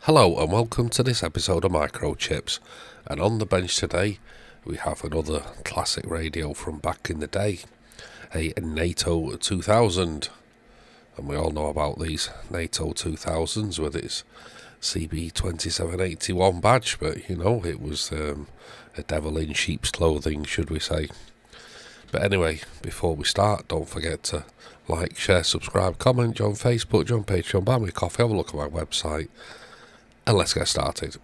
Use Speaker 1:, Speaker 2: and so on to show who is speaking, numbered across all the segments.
Speaker 1: Hello and welcome to this episode of Microchips, and on the bench today we have another classic radio from back in the day, a NATO 2000, and we all know about these NATO 2000s with its CB2781 badge, but you know, it was a devil in sheep's clothing, should we say. But anyway, before we start, don't forget to like, share, subscribe, comment, join Facebook, join Patreon, buy me a coffee, have a look at my website. And let's get started.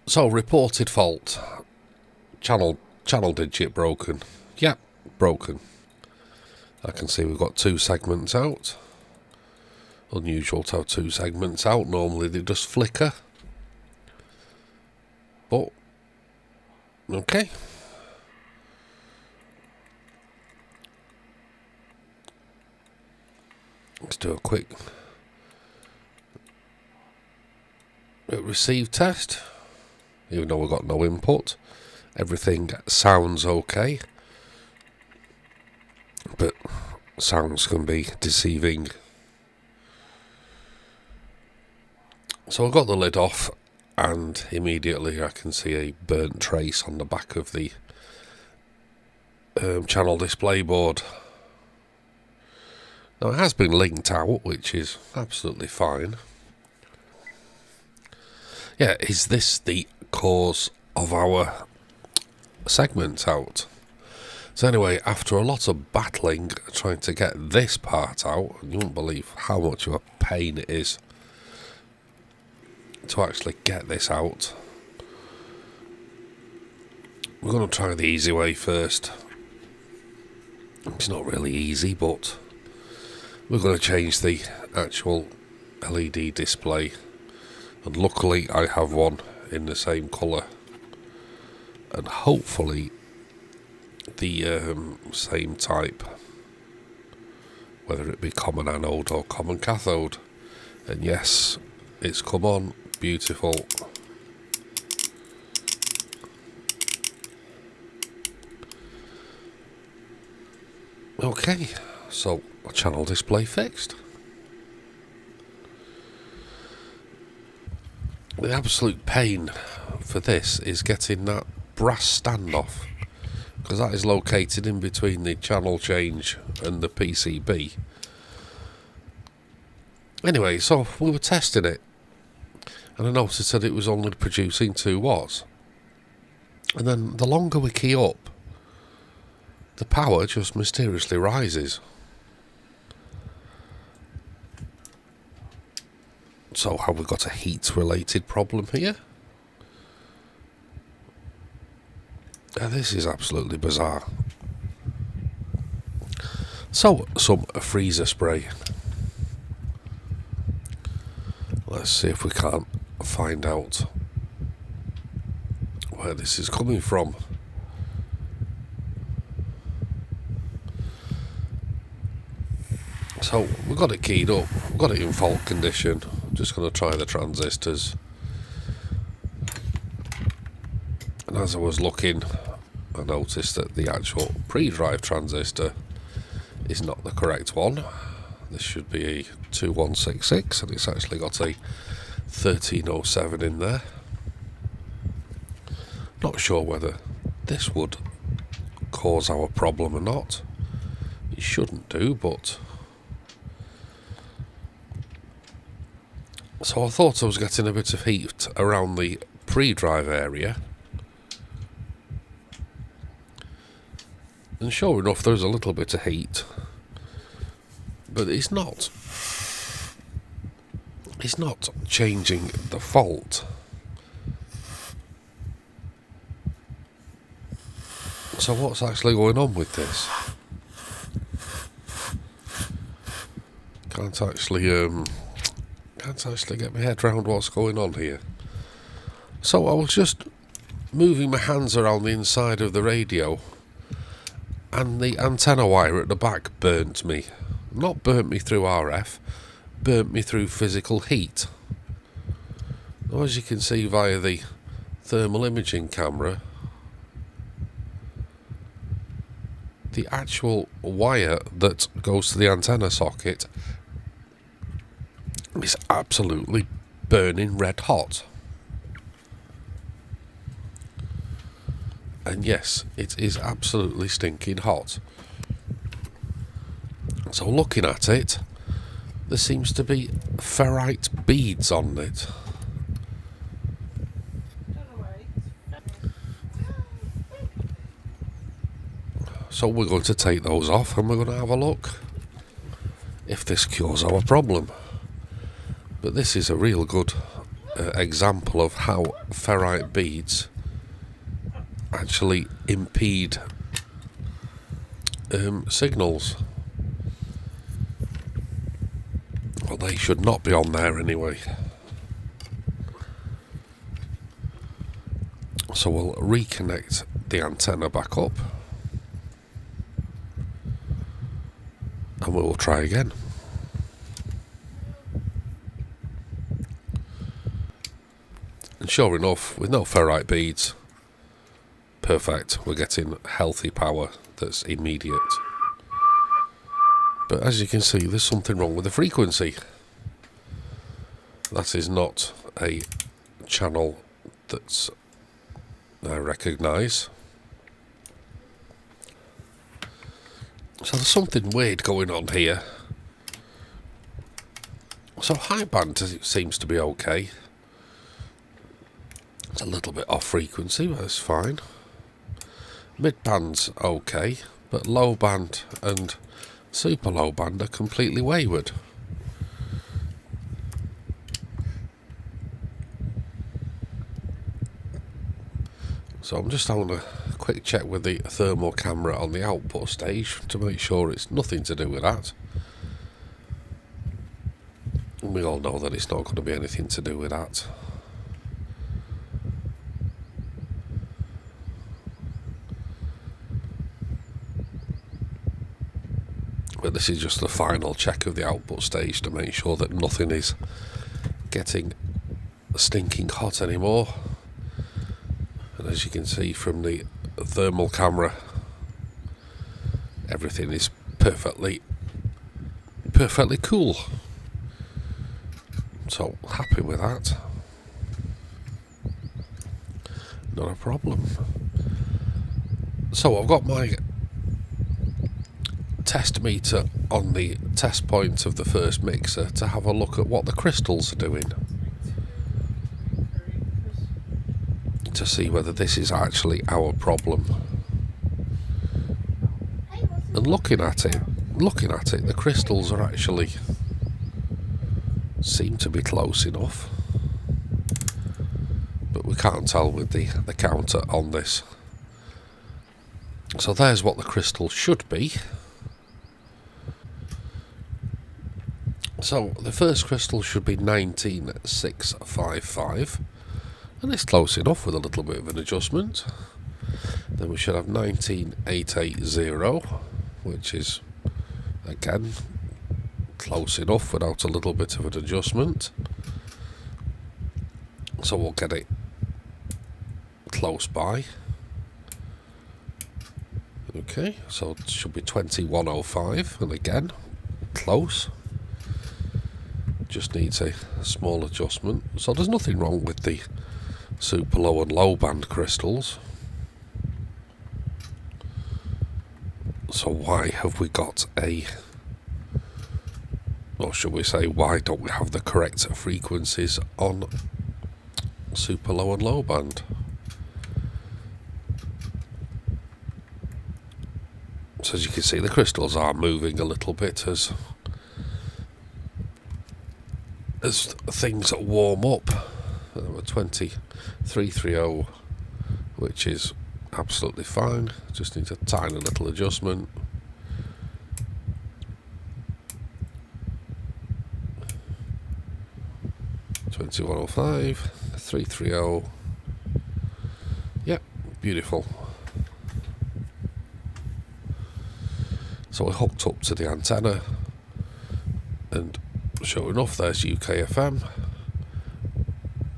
Speaker 1: So, reported fault. Channel digit broken. Yep, broken. I can see we've got two segments out. Unusual to have two segments out. Normally they just flicker. But, okay. Let's do a quick receive test. Even though we've got no input, everything sounds okay, but sounds can be deceiving. So I got the lid off, and immediately I can see a burnt trace on the back of the channel display board. Now it has been linked out, which is absolutely fine. Yeah, is this the cause of our segment out? So anyway, after a lot of battling trying to get this part out, you won't believe how much of a pain it is to actually get this out. We're going to try the easy way first. It's not really easy, but we're going to change the actual LED display. And luckily I have one in the same colour, and hopefully the same type, whether it be common anode or common cathode. And yes, it's come on, beautiful. Okay, so a channel display fixed. The absolute pain for this is getting that brass standoff, because that is located in between the channel change and the PCB. Anyway, so we were testing it, and I noticed that it was only producing 2 watts. And then the longer we key up, the power just mysteriously rises. So have we got a heat-related problem here? This is absolutely bizarre. So, some freezer spray. Let's see if we can't find out where this is coming from. So, we've got it keyed up, we've got it in fault condition. Just going to try the transistors, and as I was looking, I noticed that the actual pre-drive transistor is not the correct one. This should be a 2166, and it's actually got a 1307 in there. Not sure whether this would cause our problem or not. It shouldn't do, but so I thought I was getting a bit of heat around the pre-drive area, and sure enough there's a little bit of heat, but it's not changing the fault. So what's actually going on with this? Can't actually get my head around what's going on here. So I was just moving my hands around the inside of the radio, and the antenna wire at the back burnt me. Not burnt me through RF, burnt me through physical heat. Now, as you can see via the thermal imaging camera, the actual wire that goes to the antenna socket It's absolutely burning red hot. And yes, it is absolutely stinking hot. So looking at it, there seems to be ferrite beads on it. So we're going to take those off and we're going to have a look if this cures our problem. But this is a real good example of how ferrite beads actually impede signals. Well, they should not be on there anyway. So we'll reconnect the antenna back up and we will try again. And sure enough, with no ferrite beads, perfect, we're getting healthy power that's immediate. But as you can see, there's something wrong with the frequency. That is not a channel that I recognise. So there's something weird going on here. So high band seems to be okay. It's a little bit off frequency, but it's fine. Mid band's okay, but low band and super low band are completely wayward. So I'm just having a quick check with the thermal camera on the output stage to make sure it's nothing to do with that. And we all know that it's not going to be anything to do with that. But this is just the final check of the output stage to make sure that nothing is getting stinking hot anymore. And as you can see from the thermal camera, everything is perfectly cool. So happy with that. Not a problem. So I've got my test meter on the test point of the first mixer to have a look at what the crystals are doing, to see whether this is actually our problem. And looking at it, the crystals are actually seem to be close enough, but we can't tell with the counter on this. So there's what the crystal should be. So the first crystal should be 19655, and it's close enough with a little bit of an adjustment. Then we should have 19880, which is again close enough without a little bit of an adjustment. So we'll get it close by. Okay, so it should be 2105, and again close. Just needs a small adjustment. So there's nothing wrong with the super low and low band crystals. So why have we got or should we say, why don't we have the correct frequencies on super low and low band? So as you can see, the crystals are moving a little bit as things warm up. 2330, which is absolutely fine. Just needs a tiny little adjustment. (2105), 330. Yep, beautiful. So we're hooked up to the antenna, and sure enough, there's UKFM,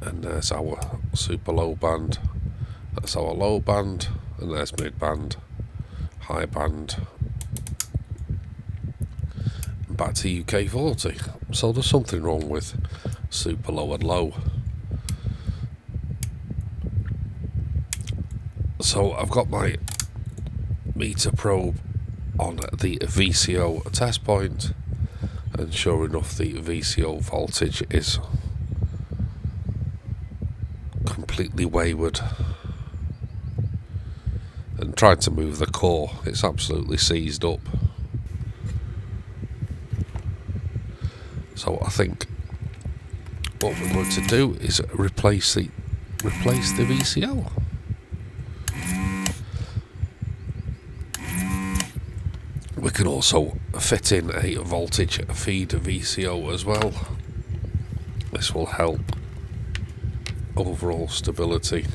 Speaker 1: and there's our super low band, that's our low band, and there's mid band, high band, back to UK40. So there's something wrong with super low and low. So I've got my meter probe on the VCO test point, and sure enough the VCO voltage is completely wayward. And trying to move the core, it's absolutely seized up. So I think what we're going to do is replace the VCO. We can also fit in a voltage feed VCO as well. This will help overall stability.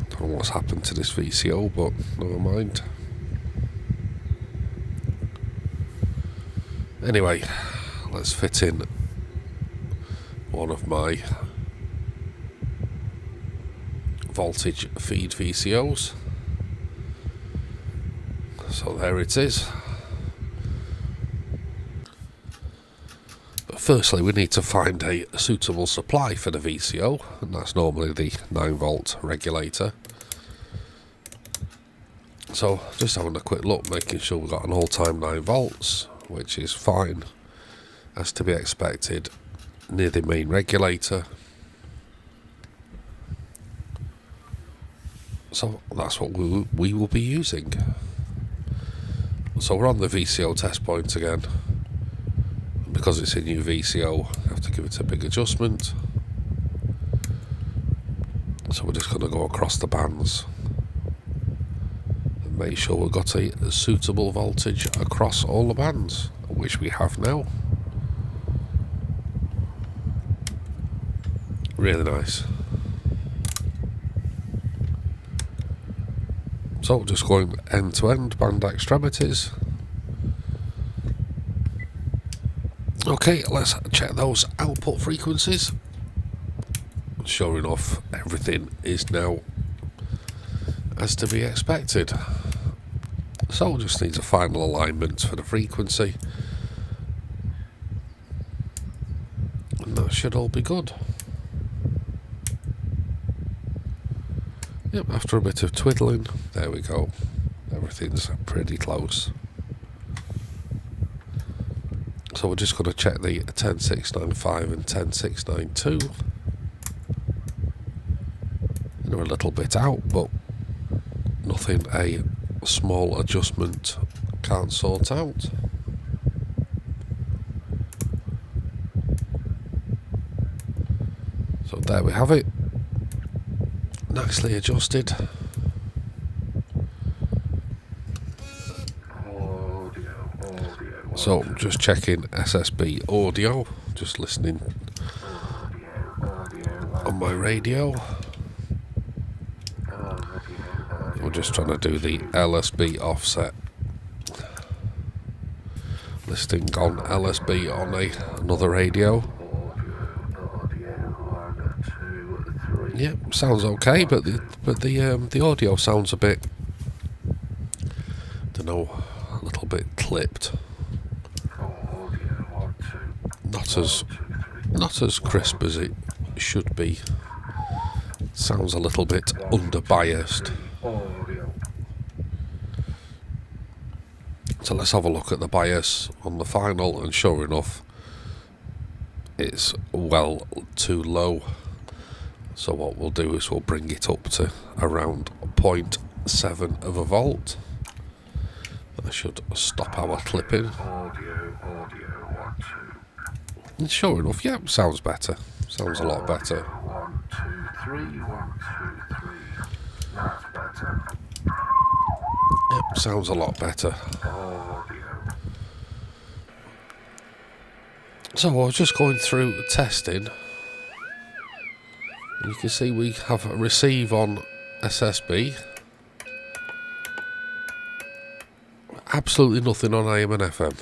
Speaker 1: Don't know what's happened to this VCO, but never mind. Anyway, let's fit in one of my voltage feed VCOs. So there it is. But firstly we need to find a suitable supply for the VCO, and that's normally the 9-volt regulator. So just having a quick look, making sure we've got an all-time 9 volts, which is fine, as to be expected, near the main regulator. So that's what we will be using. So we're on the VCO test point again. Because it's a new VCO, I have to give it a big adjustment. So we're just going to go across the bands and make sure we've got a suitable voltage across all the bands, which we have now. Really nice. So just going end to end, band extremities. Okay, let's check those output frequencies. Sure enough, everything is now as to be expected. So just needs a final alignment for the frequency, and that should all be good. Yep, after a bit of twiddling, there we go. Everything's pretty close. So we're just going to check the 10695 and 10692. They're a little bit out, but nothing a small adjustment can't sort out. So there we have it. Nicely adjusted. So I'm just checking SSB audio, just listening on my radio. We're just trying to do the LSB offset. Listening on LSB on another radio. Yep, sounds okay, but the audio sounds a bit, don't know, a little bit clipped. Not as crisp as it should be. Sounds a little bit under biased. So let's have a look at the bias on the final, and sure enough, it's well too low. So what we'll do is we'll bring it up to around 0.7 of a volt. That should stop our clipping. And sure enough, yeah, sounds better. Sounds a lot better.
Speaker 2: 1, 2, 3, 1, 2, 3. That's better.
Speaker 1: Yep, sounds a lot better. So I was just going through testing. You can see we have a receive on SSB. Absolutely nothing on AM and FM.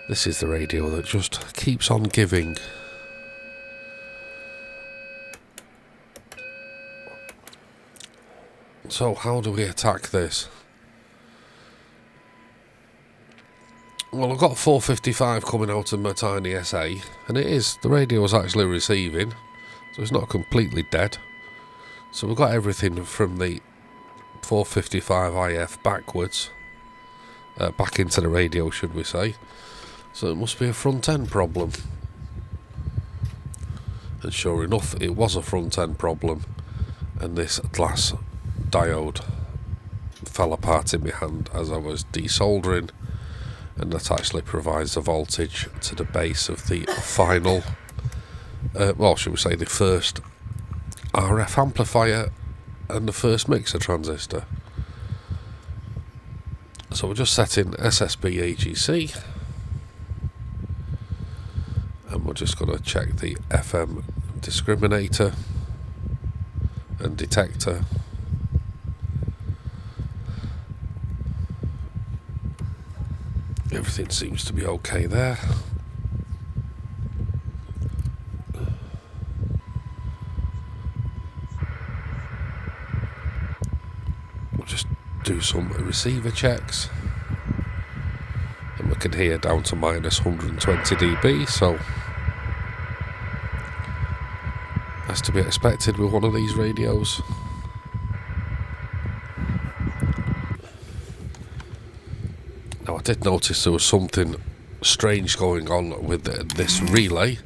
Speaker 1: This is the radio that just keeps on giving. So how do we attack this? Well, I've got 455 coming out of my tiny SA, and the radio is actually receiving, so it's not completely dead. So we've got everything from the 455 IF backwards, back into the radio, should we say. So it must be a front end problem. And sure enough, it was a front end problem, and this glass diode fell apart in my hand as I was desoldering, and that actually provides the voltage to the base of the final, well, should we say the first RF amplifier and the first mixer transistor. So we're just setting SSB AGC, and we're just going to check the FM discriminator and detector. Everything seems to be okay there. We'll just do some receiver checks, and we can hear down to minus 120 dB, so that's to be expected with one of these radios. Now, I did notice there was something strange going on with this relay.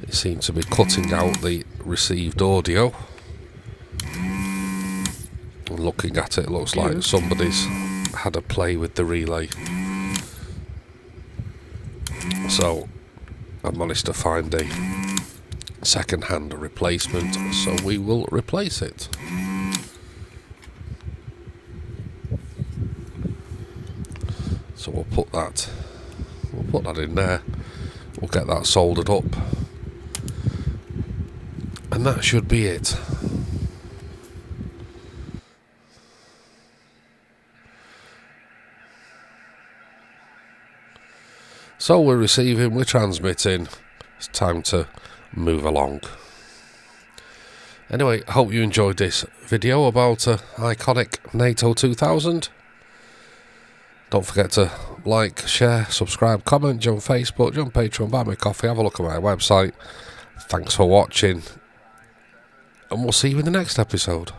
Speaker 1: It seemed to be cutting out the received audio. And looking at it, looks like somebody's had a play with the relay. So I managed to find a second-hand replacement, so we will replace it. So we'll put that in there. We'll get that soldered up, and that should be it. So we're receiving, we're transmitting. It's time to move along. Anyway, I hope you enjoyed this video about iconic NATO 2000. Don't forget to like, share, subscribe, comment, join Facebook, join Patreon, buy me coffee, have a look at my website. Thanks for watching, and we'll see you in the next episode.